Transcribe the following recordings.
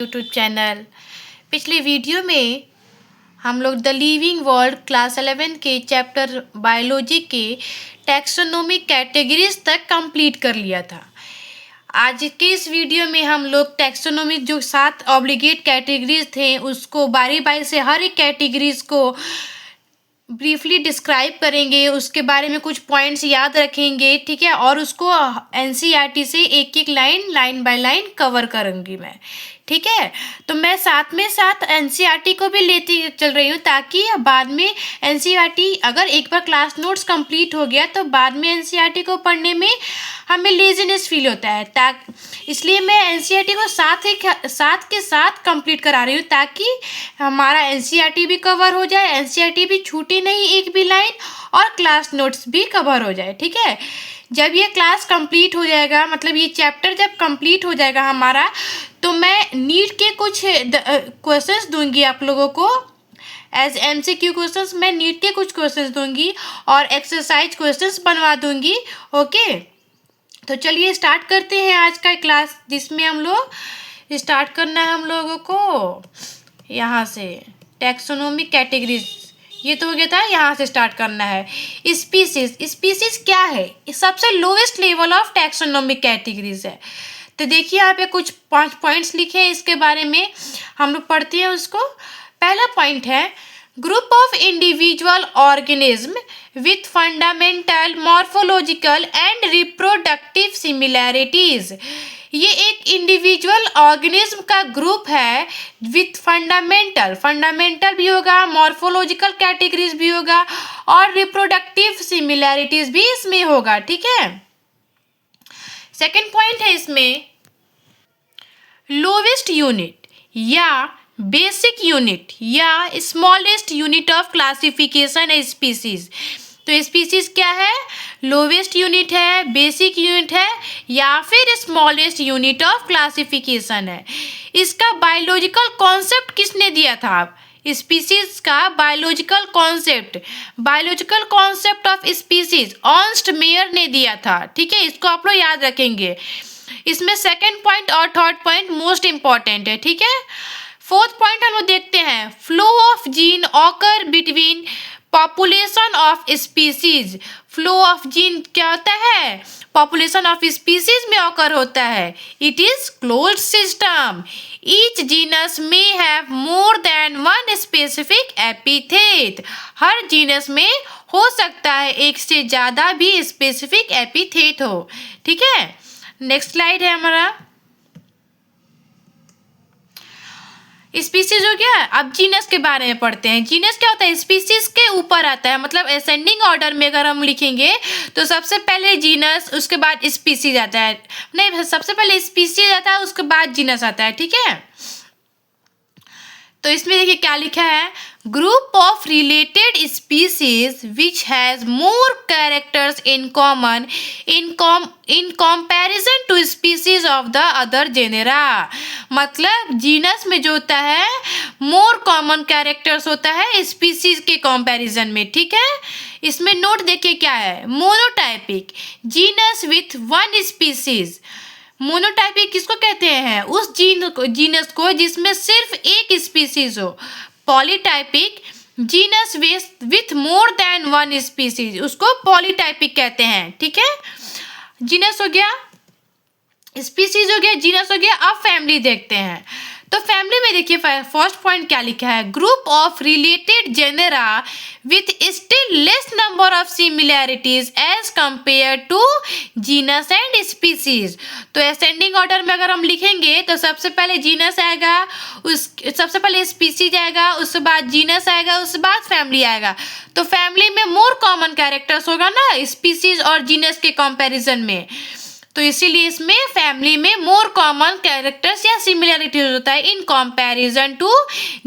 YouTube channel. पिछले video में हम लोग द लिविंग वर्ल्ड क्लास 11 के चैप्टर बायोलॉजी के टैक्सोनॉमिक कैटेगरीज तक कंप्लीट कर लिया था। आज के इस वीडियो में हम लोग टैक्सोनॉमिक जो 7 ऑब्लिगेट कैटेगरीज थे उसको बारी बारी से हर एक कैटेगरीज को ब्रीफली डिस्क्राइब करेंगे, उसके बारे में कुछ पॉइंट्स याद रखेंगे, ठीक है। और उसको एनसीईआरटी से एक एक लाइन बाय लाइन कवर करूँगी मैं, ठीक है। तो मैं साथ में साथ एनसीईआरटी को भी लेती चल रही हूँ ताकि बाद में एनसीईआरटी अगर एक बार क्लास नोट्स कंप्लीट हो गया तो बाद में एनसीईआरटी को पढ़ने में हमें लेजीनेस फील होता है। इसलिए मैं एनसीईआरटी को साथ के साथ कंप्लीट करा रही हूँ ताकि हमारा एनसीईआरटी भी कवर हो जाए, एनसीईआरटी भी छूटे नहीं एक भी लाइन, और क्लास नोट्स भी कवर हो जाए, ठीक है। जब ये क्लास कंप्लीट हो जाएगा, मतलब ये चैप्टर जब कंप्लीट हो जाएगा हमारा, तो मैं नीट के कुछ क्वेश्चंस दूंगी आप लोगों को एज एमसीक्यू क्वेश्चंस। मैं नीट के कुछ क्वेश्चंस दूंगी और एक्सरसाइज क्वेश्चंस बनवा दूंगी, ओके। तो चलिए स्टार्ट करते हैं आज का क्लास, जिसमें हम लोग स्टार्ट करना है हम लोगों को यहाँ से टैक्सोनॉमिक कैटेगरीज। ये तो हो गया था, यहाँ से स्टार्ट करना है। स्पीसीज क्या है? सबसे lowest level of taxonomic categories है। तो देखिए यहाँ पे कुछ 5 पॉइंट्स लिखे हैं, इसके बारे में हम लोग पढ़ते हैं उसको। पहला पॉइंट है group of individual organism with fundamental morphological and reproductive similarities. ये एक इंडिविजुअल ऑर्गेनिज्म का ग्रुप है विथ फंडामेंटल भी होगा, मॉर्फोलॉजिकल कैटेगरीज भी होगा और रिप्रोडक्टिव सिमिलैरिटीज भी इसमें होगा, ठीक है। सेकेंड पॉइंट है इसमें लोवेस्ट यूनिट या बेसिक यूनिट या स्मॉलेस्ट यूनिट ऑफ क्लासिफिकेशन है स्पीसीज। तो स्पीसीज क्या है? लोवेस्ट यूनिट है, बेसिक यूनिट है या फिर स्मॉलेस्ट यूनिट ऑफ क्लासिफिकेशन है। इसका बायोलॉजिकल कॉन्सेप्ट किसने दिया था? स्पीसीज का biological concept of species Ernst Mayr ने दिया था, ठीक है। इसको आप लोग याद रखेंगे। इसमें सेकेंड पॉइंट और थर्ड पॉइंट मोस्ट इंपॉर्टेंट है, ठीक है। फोर्थ पॉइंट हम लोग देखते हैं flow of gene occur between population of species. Flow of gene क्या होता है? पॉपुलेशन ऑफ स्पीसीज में ऑकर होता है। It is closed system. Each genus may have more than one specific epithet. Her genus में हो सकता है एक से ज़्यादा भी स्पेसिफिक एपिथेट हो, ठीक है। नेक्स्ट स्लाइड है हमारा। स्पीसीज हो गया, अब जीनस के बारे में पढ़ते हैं। जीनस क्या होता है? स्पीसीज के ऊपर आता है, मतलब असेंडिंग ऑर्डर में अगर हम लिखेंगे तो सबसे पहले जीनस, उसके बाद स्पीसीज आता है। नहीं, सबसे पहले स्पीसीज आता है, उसके बाद जीनस आता है, ठीक है। तो इसमें देखिए क्या लिखा है, group of related species which has more characters in common in comparison to species of the other genera. मतलब जीनस में जो होता है मोर कॉमन कैरेक्टर्स होता है स्पीसीज के कंपैरिजन में, ठीक है। इसमें नोट देखिए क्या है, monotypic genus with one species. Monotypic किसको कहते हैं? उस जीनस को जिसमें सिर्फ एक स्पीसीज हो। Polytypic genus with more than one species, उसको पॉलीटाइपिक कहते हैं, ठीक है। जीनस हो गया, स्पीसीज हो गया, जीनस हो गया। अब फैमिली देखते हैं। तो फैमिली में देखिए फर्स्ट पॉइंट क्या लिखा है, group of related genera with still less number of similarities as compare to genus and species. तो असेंडिंग ऑर्डर में अगर हम लिखेंगे तो सबसे पहले जीनस आएगा, सबसे पहले स्पीसीज आएगा, उसके बाद जीनस आएगा, उसके बाद फैमिली आएगा। तो फैमिली में मोर कॉमन कैरेक्टर्स होगा ना स्पीसीज और जीनस के कंपेरिजन में, तो इसीलिए इसमें फैमिली में मोर कॉमन कैरेक्टर्स या सिमिलरिटीज होता है in comparison to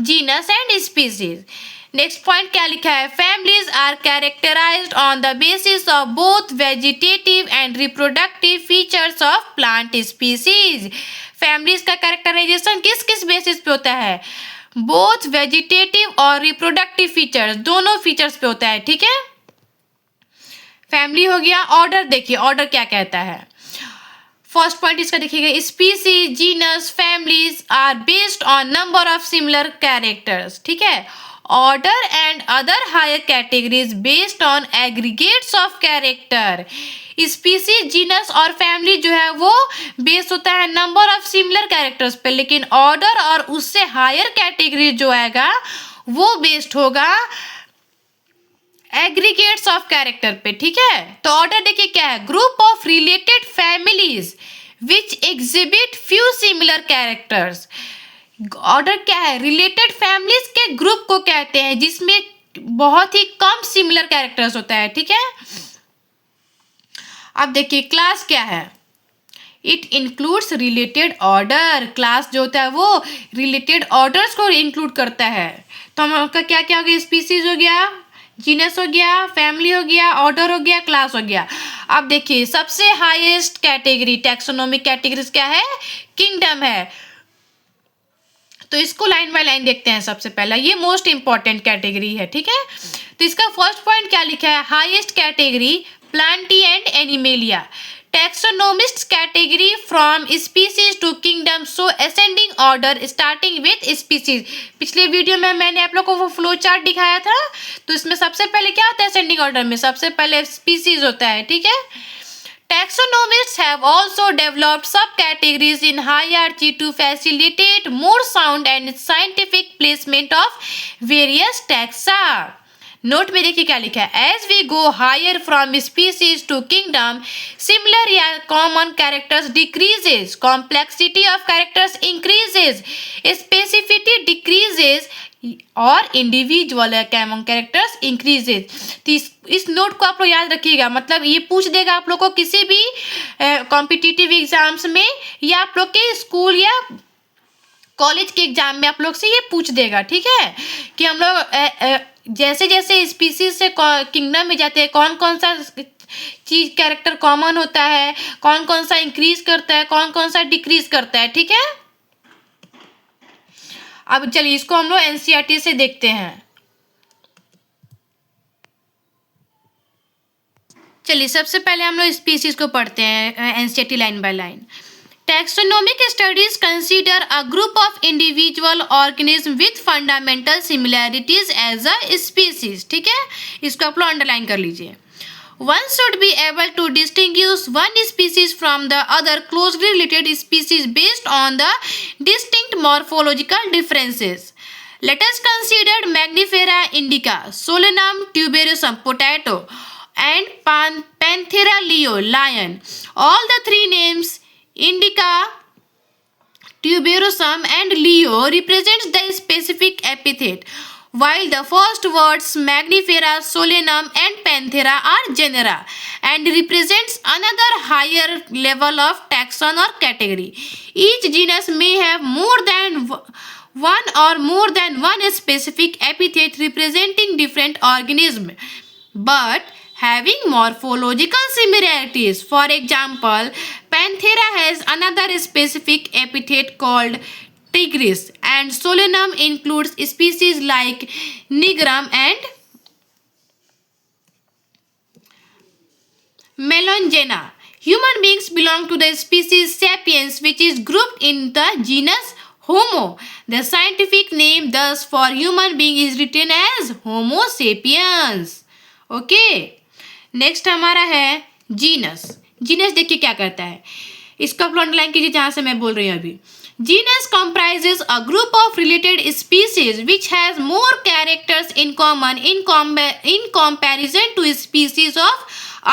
genus and species. Next point क्या लिखा है, families are characterized on the basis of both vegetative and reproductive features of plant species. Families का कैरेक्टराइजेशन किस किस बेसिस पे होता है? बोथ वेजिटेटिव और रिप्रोडक्टिव फीचर्स, दोनों फीचर्स पे होता है, ठीक है। फैमिली हो गया। ऑर्डर देखिए, ऑर्डर क्या कहता है। फर्स्ट पॉइंट इसका देखिएगा, species, genus, families are based on number of similar characters. ठीक है, order and other higher categories based on aggregates of character. Species, genus और फैमिली जो है वो बेस होता है नंबर ऑफ सिमिलर कैरेक्टर्स पे, लेकिन ऑर्डर और उससे हायर कैटेगरी जो आएगा वो बेस्ड होगा एग्रीगेट्स ऑफ कैरेक्टर पे. ठीक है, तो ऑर्डर देखिए क्या है, group of related families which exhibit few similar characters. Order क्या है, रिलेटेड फैमिलीज के ग्रुप को कहते हैं जिसमें बहुत ही कम सिमिलर कैरेक्टर्स होता है. ठीक है, अब देखिए क्लास क्या है, it includes related order. Class जो होता है वो रिलेटेड ऑर्डर्स को इंक्लूड करता है. तो हम आपका क्या क्या हो गया, स्पीसीज हो गया, जीनस हो गया, फैमिली हो गया, ऑर्डर हो गया, क्लास हो गया. अब देखिए सबसे हाईएस्ट कैटेगरी टैक्सोनॉमिक कैटेगरीज क्या है, किंगडम है. तो इसको लाइन बाय लाइन देखते हैं. सबसे पहला ये मोस्ट इंपॉर्टेंट कैटेगरी है. ठीक है, तो इसका फर्स्ट पॉइंट क्या लिखा है, highest category Plantae and animalia. Taxonomists category from species to kingdom so ascending order starting with species. पिछले वीडियो में मैंने आप लोग को वो फ्लो चार्ट दिखाया था, तो इसमें सबसे पहले क्या होता है, असेंडिंग ऑर्डर में सबसे पहले स्पीसीज होता है. ठीक है, Taxonomists have also developed subcategories in hierarchy to facilitate more sound and scientific placement of various taxa. Note में देखिए क्या लिखा है, as we go higher from species to kingdom similar या common characters decreases, complexity of characters increases, specificity decreases और individual common characters increases. तो इस note को आप लोग याद रखिएगा, मतलब ये पूछ देगा आप लोग को किसी भी कॉम्पिटिटिव एग्जाम्स में या आप लोग के स्कूल या कॉलेज के एग्जाम में आप लोग से ये पूछ देगा. ठीक है, कि हम लोग जैसे जैसे स्पीसीज से किंगडम में जाते हैं कौन कौन सा चीज कैरेक्टर कॉमन होता है, कौन कौन सा इंक्रीज करता है, कौन कौन सा डिक्रीज करता है. ठीक है, अब चलिए इसको हम लोग एनसीईआरटी से देखते हैं. चलिए सबसे पहले हम लोग स्पीसीज को पढ़ते हैं NCERT line by line. Taxonomic studies consider a group of individual organisms with fundamental similarities as a species. ठीक है, इसको आप लोग अंडरलाइन कर लीजिए. One should be able to distinguish one species from the other closely related species based on the distinct morphological differences. Let us consider Mangifera indica, Solanum tuberosum potato, and Panthera leo lion. All the three names Indica, tuberosum and Leo represents the specific epithet, while the first words Mangifera, Solanum and Panthera are genera and represents another higher level of taxon or category. Each genus may have more than one specific epithet representing different organisms, but having morphological similarities. For example, Panthera has another specific epithet called tigris, and Solanum includes species like nigrum and melongena. Human beings belong to the species Sapiens, which is grouped in the genus Homo. The scientific name thus for human being is written as Homo sapiens. Okay. Next हमारा है genus. Genus देखिए क्या करता है, इसको आप underline कीजिए जहां से मैं बोल रही हूँ अभी. Genus comprises a group of related species which has more characters in common in comparison to species of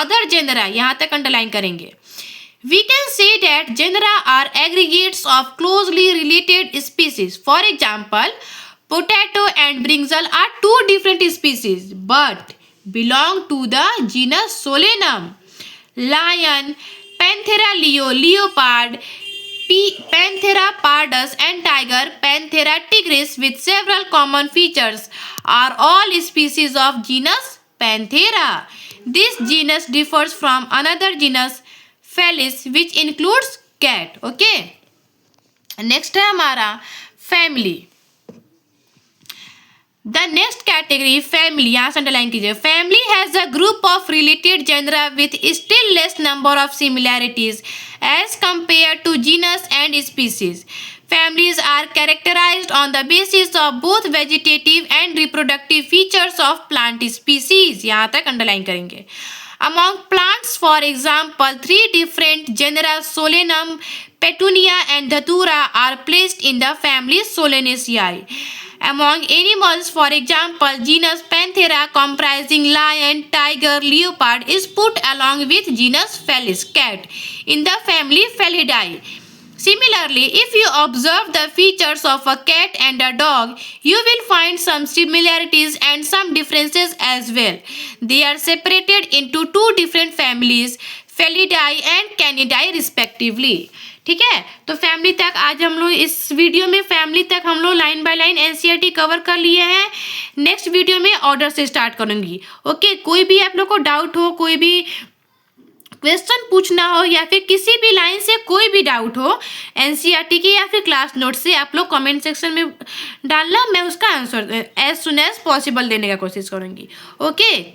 other genera. यहाँ तक अंडरलाइन करेंगे. We can say that genera are aggregates of closely related species. For example, potato and brinjal are two different species, but belong to the genus Solanum. Lion, Panthera leo, leopard, Panthera pardus and tiger, Panthera tigris with several common features are all species of genus Panthera. This genus differs from another genus Felis which includes cat. Okay. Next है हमारा family. The next category family, यहाँ से underline कीजिए. Family has a group of related genera with still less number of similarities as compared to genus and species. Families are characterized on the basis of both vegetative and reproductive features of plant species. यहाँ तक underline करेंगे. Among plants, for example, 3 different genera Solanum, Petunia and Datura are placed in the family Solanaceae. Among animals, for example, genus Panthera comprising lion, tiger, leopard is put along with genus Felis, cat, in the family Felidae. Similarly, if you observe the features of a cat and a dog, you will find some similarities and some differences as well. They are separated into 2 different families, Felidae and Canidae respectively. ठीक है, तो family तक आज हम लोग इस video में family तक हम लोग line by line NCERT cover कर लिए हैं. नेक्स्ट वीडियो में ऑर्डर से स्टार्ट करूंगी. ओके, कोई भी आप लोग को डाउट हो, कोई भी क्वेश्चन पूछना हो या फिर किसी भी लाइन से कोई भी डाउट हो एनसीईआरटी की या फिर क्लास नोट से, आप लोग कमेंट सेक्शन में डालना. मैं उसका answer as soon as possible देने का कोशिश करूंगी. ओके.